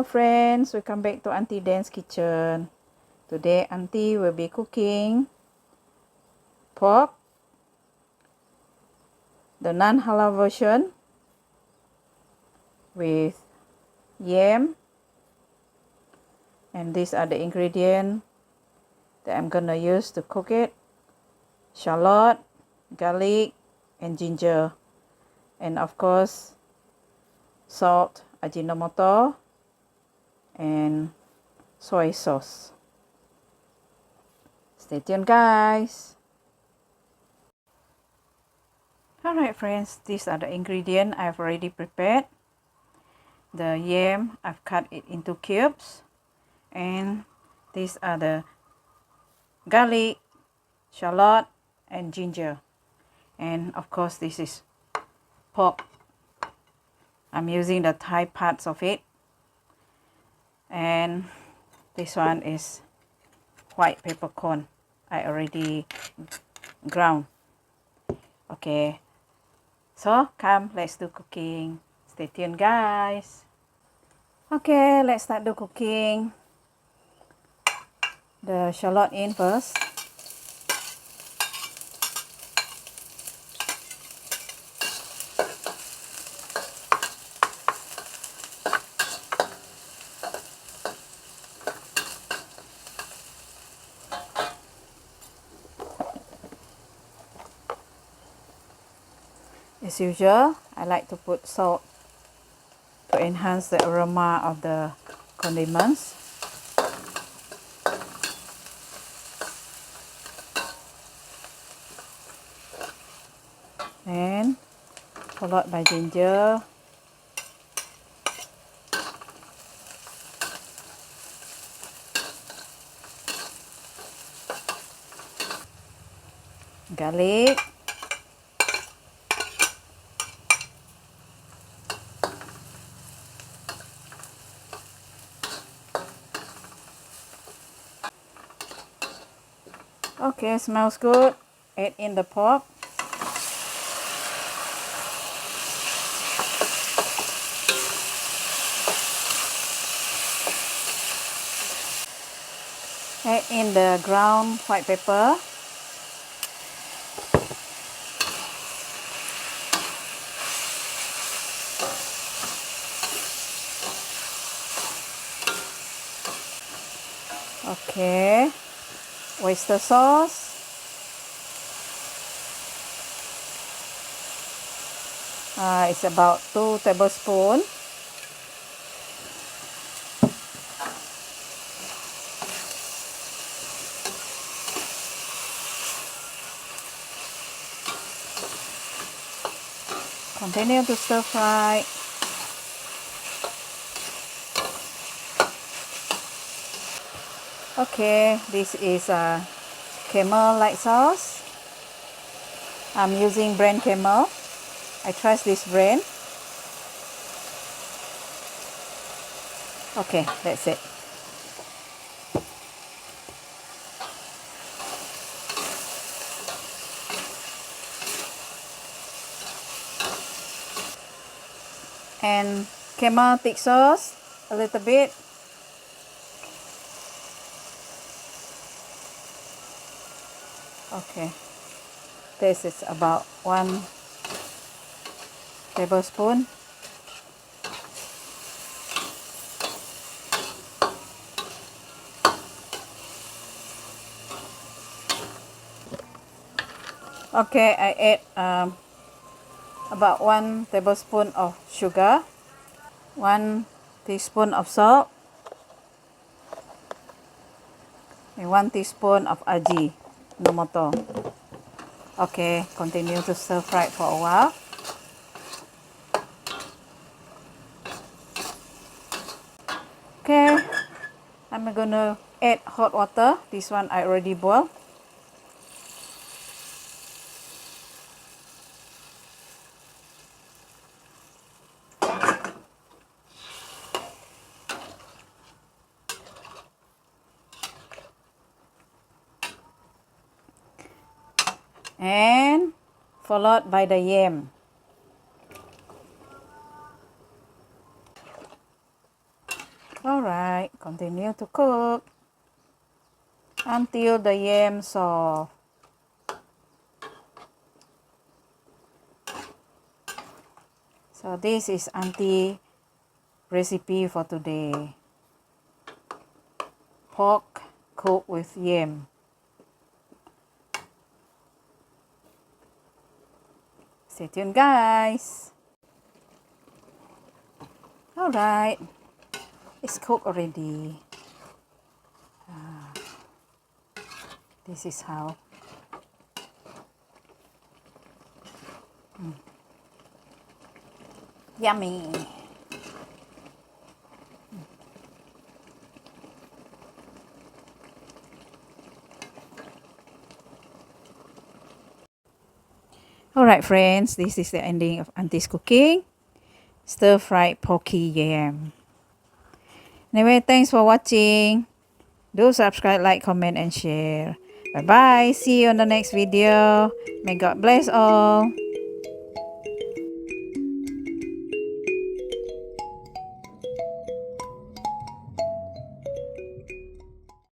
friends, welcome back to Aunty Dann's kitchen. Today Aunty will be cooking pork, the non-halal version, with yam, and these are the ingredients that I'm gonna use to cook it: shallot, garlic, and ginger, and of course salt, ajinomoto, and soy sauce. Stay tuned, guys. Alright friends, these are the ingredients I've already prepared. The yam, I've cut it into cubes, and these are the garlic, shallot, and ginger, and of course this is pork. I'm using the thigh parts of it, and this one is white peppercorn. I already ground. Okay, so come, let's do cooking. Stay tuned, guys. Okay, let's start the cooking. The shallot in first. As usual, I like to put salt to enhance the aroma of the condiments. And followed by ginger. Garlic. Okay, smells good. Add in the pork. Add in the ground white pepper. Okay, oyster sauce. It's about 2 tablespoons. Continue to stir fry. Okay, this is a camel light sauce. I'm using brand Camel. I trust this brand. Okay, that's it. And Camel thick sauce, a little bit. Okay, this is about 1 tablespoon. Okay, I add about 1 tablespoon of sugar, 1 teaspoon of salt, and 1 teaspoon of ajinomoto. Okay, continue to stir fry for a while. Okay, I'm gonna add hot water. This one I already boiled. And followed by the yam. Continue to cook until the yam soft. So this is Auntie recipe for today. Pork cooked with yam. Stay tuned, guys. Alright, it's cooked already. This is how. Yummy. Alright friends, this is the ending of Auntie's cooking. Stir-fried porky yam. Anyway, thanks for watching. Do subscribe, like, comment, and share. Bye-bye. See you on the next video. May God bless all.